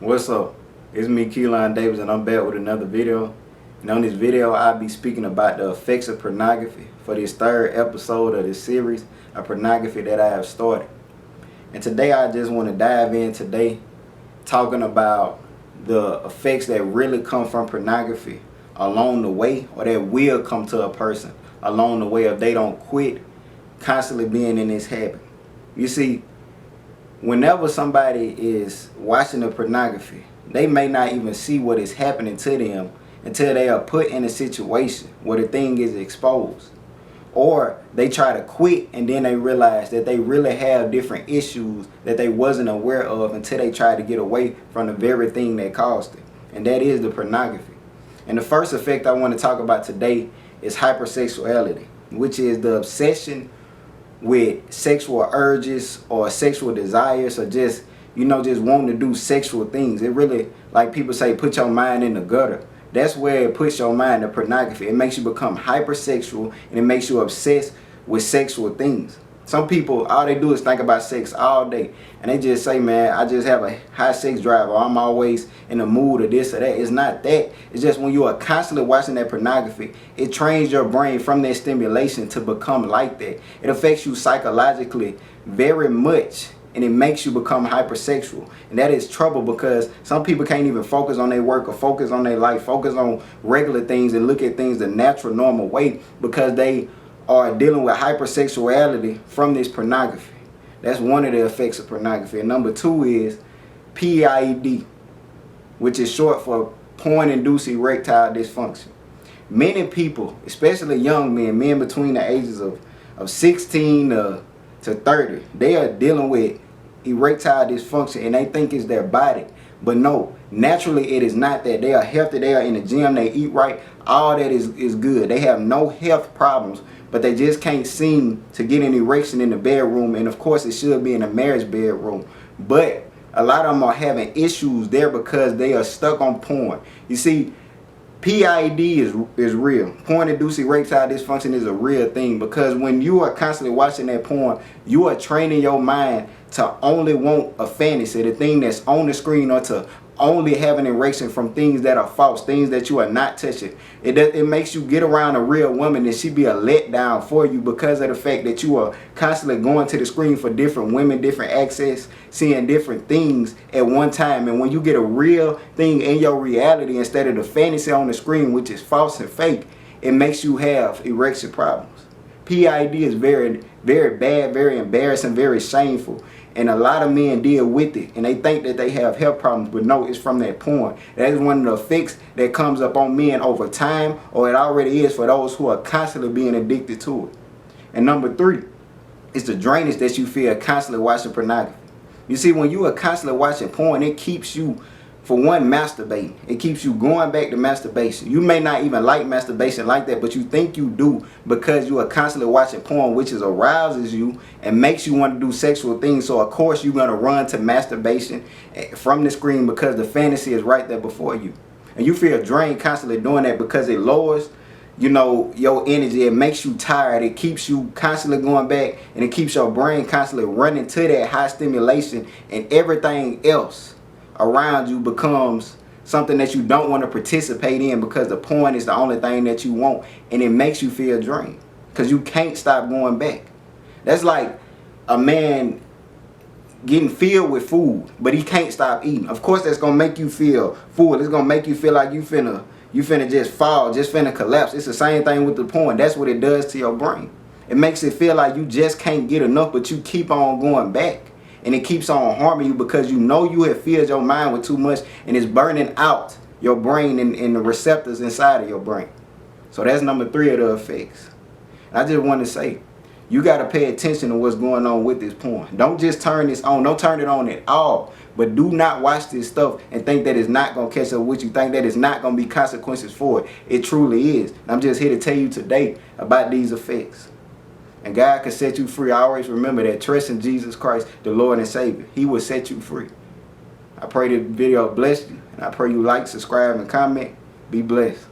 What's up? It's me, Keelan Davis, and I'm back with another video. And on this video, I'll be speaking about the effects of pornography for this third episode of this series of pornography that I have started. And today, I just want to dive in today talking about the effects that really come from pornography along the way, or that will come to a person along the way if they don't quit constantly being in this habit. You see, whenever somebody is watching the pornography, they may not even see what is happening to them until they are put in a situation where the thing is exposed. Or they try to quit and then they realize that they really have different issues that they wasn't aware of until they try to get away from the very thing that caused it. And that is the pornography. And the first effect I want to talk about today is hypersexuality, which is the obsession with sexual urges or sexual desires, or just wanting to do sexual things. It really, like people say, put your mind in the gutter. That's where it puts your mind to pornography. It makes you become hypersexual, and it makes you obsessed with sexual things. Some people, all they do is think about sex all day, and they just say, man, I just have a high sex drive, or I'm always in the mood, or this or that. It's not that. It's just when you are constantly watching that pornography, it trains your brain from that stimulation to become like that. It affects you psychologically very much, and it makes you become hypersexual. And that is trouble, because some people can't even focus on their work or focus on their life, focus on regular things and look at things the natural, normal way, because they are dealing with hypersexuality from this pornography. That's one of the effects of pornography. And number two is PID, which is short for porn-induced erectile dysfunction. Many people, especially young men between the ages of 16 to 30, they are dealing with erectile dysfunction, and they think it's their body. But no, naturally it is not that. They are healthy, they are in the gym, they eat right, all that is good. They have no health problems, but they just can't seem to get an erection in the bedroom. And of course it should be in a marriage bedroom, but a lot of them are having issues there because they are stuck on porn. You see, PID is real. Porn-induced erectile dysfunction is a real thing, because when you are constantly watching that porn, you are training your mind to only want a fantasy, the thing that's on the screen, or to only have an erection from things that are false, things that you are not touching. It makes you get around a real woman, and she be a letdown for you because of the fact that you are constantly going to the screen for different women, different access, seeing different things at one time. And when you get a real thing in your reality instead of the fantasy on the screen, which is false and fake, it makes you have erection problems. PID is very, very bad, very embarrassing, very shameful. And a lot of men deal with it, and they think that they have health problems, but no, it's from that porn. That is one of the effects that comes up on men over time, or it already is for those who are constantly being addicted to it. And number three is the drainage that you feel constantly watching pornography. You see, when you are constantly watching porn, it keeps you, for one, masturbating. It keeps you going back to masturbation. You may not even like masturbation like that, but you think you do because you are constantly watching porn, which arouses you and makes you want to do sexual things. So of course you're going to run to masturbation from the screen, because the fantasy is right there before you. And you feel drained constantly doing that, because it lowers your energy. It makes you tired. It keeps you constantly going back, and it keeps your brain constantly running to that high stimulation, and everything else around you becomes something that you don't want to participate in, because the porn is the only thing that you want, and it makes you feel drained because you can't stop going back. That's like a man getting filled with food, but he can't stop eating. Of course that's gonna make you feel full. It's gonna make you feel like you finna just fall, just finna collapse. It's the same thing with the porn. That's what it does to your brain. It makes it feel like you just can't get enough, but you keep on going back. And it keeps on harming you, because you know you have filled your mind with too much, and it's burning out your brain and the receptors inside of your brain. So that's number three of the effects. And I just want to say, you got to pay attention to what's going on with this porn. Don't just turn this on. Don't turn it on at all. But do not watch this stuff and think that it's not going to catch up with you. Think that it's not going to be consequences for it. It truly is. And I'm just here to tell you today about these effects. And God can set you free. Always remember that. Trust in Jesus Christ, the Lord and Savior. He will set you free. I pray this video blessed you, and I pray you like, subscribe, and comment. Be blessed.